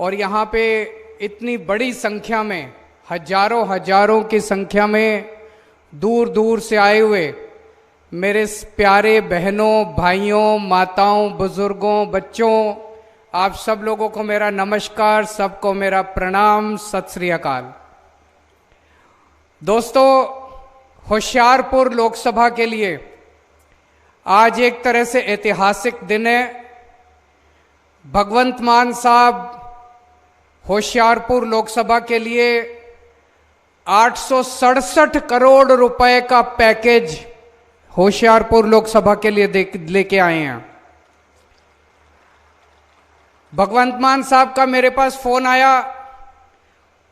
और यहाँ पे इतनी बड़ी संख्या में, हजारों हजारों की संख्या में दूर दूर से आए हुए मेरे प्यारे बहनों, भाइयों, माताओं, बुजुर्गों, बच्चों, आप सब लोगों को मेरा नमस्कार, सबको मेरा प्रणाम, सत श्री अकाल। दोस्तों, होशियारपुर लोकसभा के लिए आज एक तरह से ऐतिहासिक दिन है। भगवंत मान साहब होशियारपुर लोकसभा के लिए 867 करोड़ रुपए का पैकेज होशियारपुर लोकसभा के लिए लेके आए हैं। भगवंत मान साहब का मेरे पास फोन आया,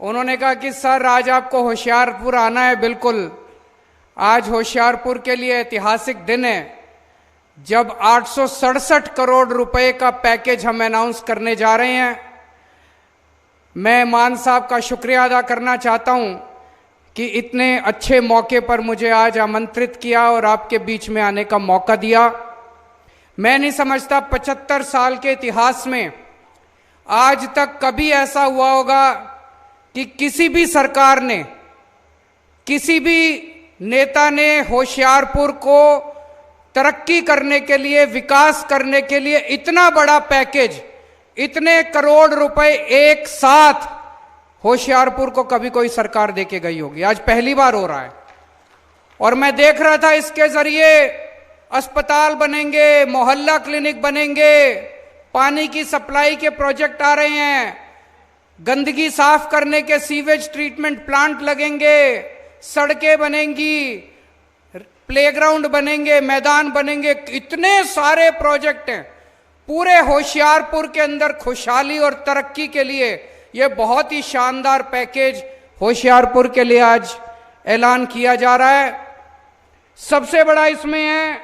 उन्होंने कहा कि सर आज आपको होशियारपुर आना है। बिल्कुल, आज होशियारपुर के लिए ऐतिहासिक दिन है जब 867 करोड़ रुपए का पैकेज हम अनाउंस करने जा रहे हैं। मैं मान साहब का शुक्रिया अदा करना चाहता हूं कि इतने अच्छे मौके पर मुझे आज आमंत्रित किया और आपके बीच में आने का मौका दिया। मैं नहीं समझता 75 साल के इतिहास में आज तक कभी ऐसा हुआ होगा कि किसी भी सरकार ने, किसी भी नेता ने होशियारपुर को तरक्की करने के लिए, विकास करने के लिए इतना बड़ा पैकेज, इतने करोड़ रुपए एक साथ होशियारपुर को कभी कोई सरकार देके गई होगी। आज पहली बार हो रहा है। और मैं देख रहा था इसके जरिए अस्पताल बनेंगे, मोहल्ला क्लिनिक बनेंगे, पानी की सप्लाई के प्रोजेक्ट आ रहे हैं, गंदगी साफ करने के सीवेज ट्रीटमेंट प्लांट लगेंगे, सड़कें बनेंगी, प्लेग्राउंड बनेंगे, मैदान बनेंगे। इतने सारे प्रोजेक्ट हैं पूरे होशियारपुर के अंदर। खुशहाली और तरक्की के लिए यह बहुत ही शानदार पैकेज होशियारपुर के लिए आज ऐलान किया जा रहा है। सबसे बड़ा इसमें है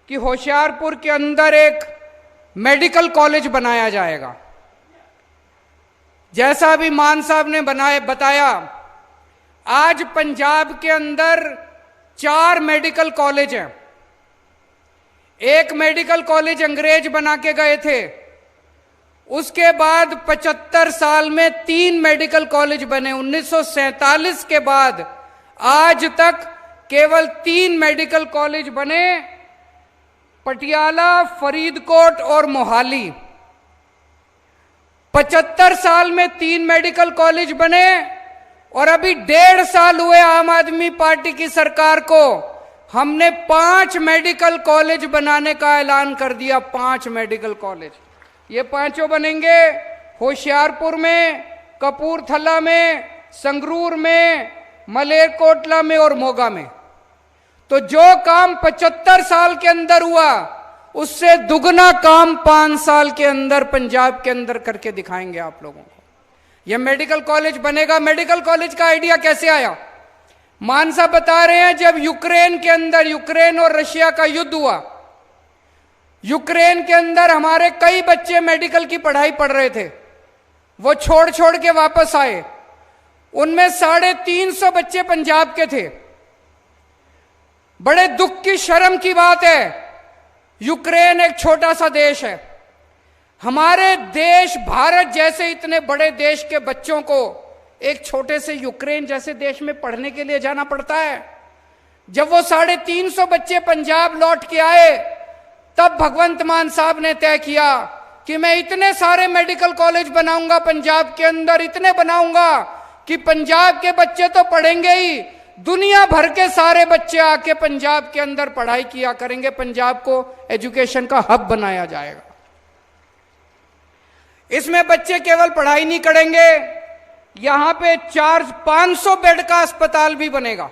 कि होशियारपुर के अंदर एक मेडिकल कॉलेज बनाया जाएगा। जैसा अभी मान साहब ने बताया, आज पंजाब के अंदर 4 मेडिकल कॉलेज हैं। एक मेडिकल कॉलेज अंग्रेज बना के गए थे, उसके बाद 75 साल में 3 मेडिकल कॉलेज बने। 1947 के बाद आज तक केवल 3 मेडिकल कॉलेज बने, पटियाला, फरीदकोट और मोहाली। 75 साल में 3 मेडिकल कॉलेज बने और अभी 1.5 साल हुए आम आदमी पार्टी की सरकार को, हमने 5 मेडिकल कॉलेज बनाने का ऐलान कर दिया। 5 मेडिकल कॉलेज, ये 5 बनेंगे होशियारपुर में, कपूरथला में, संगरूर में, मलेरकोटला में और मोगा में। तो जो काम 75 साल के अंदर हुआ, उससे दुगना काम 5 साल के अंदर पंजाब के अंदर करके दिखाएंगे आप लोगों को। यह मेडिकल कॉलेज बनेगा। मेडिकल कॉलेज का आइडिया कैसे आया? मान साहब बता रहे हैं, जब यूक्रेन के अंदर, यूक्रेन और रशिया का युद्ध हुआ, यूक्रेन के अंदर हमारे कई बच्चे मेडिकल की पढ़ाई पढ़ रहे थे, वो छोड़ छोड़ के वापस आए। उनमें 350 बच्चे पंजाब के थे। बड़े दुख की, शर्म की बात है, यूक्रेन एक छोटा सा देश है। हमारे देश भारत जैसे इतने बड़े देश के बच्चों को एक छोटे से यूक्रेन जैसे देश में पढ़ने के लिए जाना पड़ता है। जब वो 350 बच्चे पंजाब लौट के आए, तब भगवंत मान साहब ने तय किया कि मैं इतने सारे मेडिकल कॉलेज बनाऊंगा पंजाब के अंदर, इतने बनाऊंगा कि पंजाब के बच्चे तो पढ़ेंगे ही, दुनिया भर के सारे बच्चे आके पंजाब के अंदर पढ़ाई किया करेंगे। पंजाब को एजुकेशन का हब बनाया जाएगा। इसमें बच्चे केवल पढ़ाई नहीं करेंगे, यहां पे 500 बेड का अस्पताल भी बनेगा।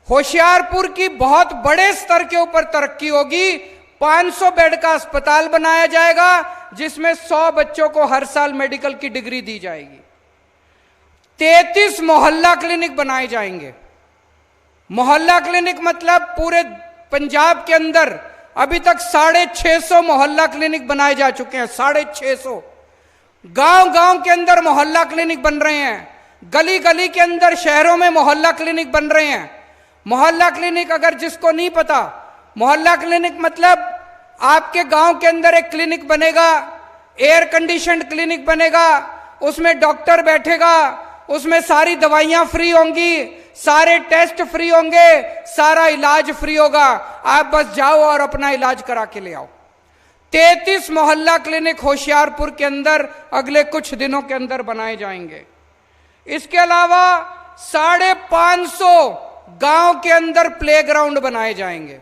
होशियारपुर की बहुत बड़े स्तर के ऊपर तरक्की होगी। 500 बेड का अस्पताल बनाया जाएगा, जिसमें 100 बच्चों को हर साल मेडिकल की डिग्री दी जाएगी। 33 मोहल्ला क्लिनिक बनाए जाएंगे। मोहल्ला क्लिनिक मतलब पूरे पंजाब के अंदर अभी तक 650 मोहल्ला क्लिनिक बनाए जा चुके हैं। 650 गांव-गांव के अंदर मोहल्ला क्लिनिक बन रहे हैं। गली गली के अंदर शहरों में मोहल्ला क्लिनिक बन रहे हैं। मोहल्ला क्लिनिक, अगर जिसको नहीं पता, मोहल्ला क्लिनिक मतलब आपके गांव के अंदर एक क्लिनिक बनेगा एयर कंडीशनड क्लिनिक बनेगा, उसमें डॉक्टर बैठेगा, उसमें सारी दवाइयां फ्री होंगी, सारे टेस्ट फ्री होंगे, सारा इलाज फ्री होगा। आप बस जाओ और अपना इलाज करा के ले आओ। 33 मोहल्ला क्लिनिक होशियारपुर के अंदर अगले कुछ दिनों के अंदर बनाए जाएंगे। इसके अलावा 550 गांव के अंदर प्लेग्राउंड बनाए जाएंगे।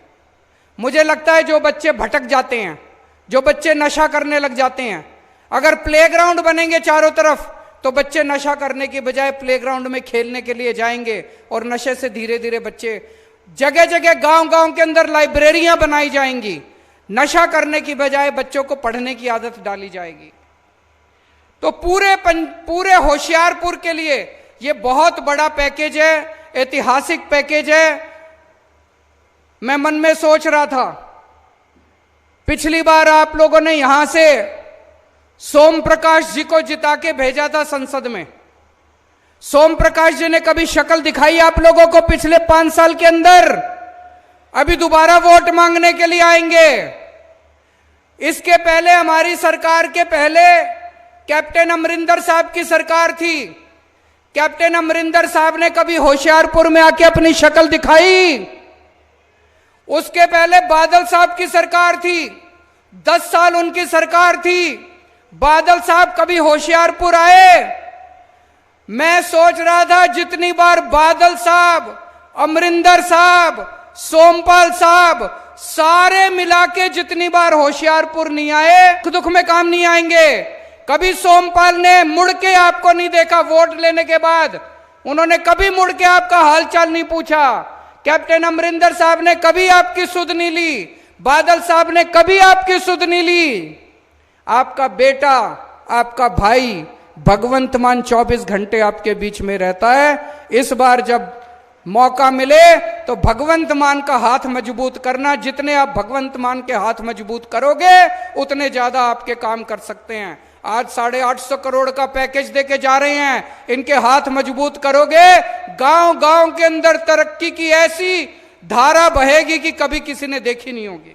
मुझे लगता है जो बच्चे भटक जाते हैं, जो बच्चे नशा करने लग जाते हैं, अगर प्लेग्राउंड बनेंगे चारों तरफ तो बच्चे नशा करने की बजाय प्लेग्राउंड में खेलने के लिए जाएंगे और नशे से धीरे धीरे बच्चे, जगह जगह गांव गांव के अंदर लाइब्रेरियां बनाई जाएंगी। नशा करने की बजाय बच्चों को पढ़ने की आदत डाली जाएगी। तो पूरे होशियारपुर के लिए यह बहुत बड़ा पैकेज है, ऐतिहासिक पैकेज है। मैं मन में सोच रहा था, पिछली बार आप लोगों ने यहां से सोम प्रकाश जी को जिता के भेजा था संसद में। सोम प्रकाश जी ने कभी शक्ल दिखाई आप लोगों को पिछले 5 साल के अंदर? अभी दोबारा वोट मांगने के लिए आएंगे। इसके पहले हमारी सरकार के पहले कैप्टन अमरिंदर साहब की सरकार थी। कैप्टन अमरिंदर साहब ने कभी होशियारपुर में आके अपनी शक्ल दिखाई? उसके पहले बादल साहब की सरकार थी, 10 साल उनकी सरकार थी। बादल साहब कभी होशियारपुर आए? मैं सोच रहा था जितनी बार बादल साहब, अमरिंदर साहब, सोमपाल साहब सारे मिला के जितनी बार होशियारपुर नहीं आए, दुख में काम नहीं आएंगे। कभी सोमपाल ने मुड़ के आपको नहीं देखा वोट लेने के बाद, उन्होंने कभी मुड़ के आपका हालचाल नहीं पूछा। कैप्टन अमरिंदर साहब ने कभी आपकी सुध नहीं ली, बादल साहब ने कभी आपकी सुध नहीं ली। आपका बेटा, आपका भाई भगवंत मान 24 घंटे आपके बीच में रहता है। इस बार जब मौका मिले तो भगवंत मान का हाथ मजबूत करना। जितने आप भगवंत मान के हाथ मजबूत करोगे उतने ज्यादा आपके काम कर सकते हैं। आज 850 करोड़ का पैकेज देके जा रहे हैं, इनके हाथ मजबूत करोगे, गांव गांव के अंदर तरक्की की ऐसी धारा बहेगी कि कभी किसी ने देखी नहीं होगी।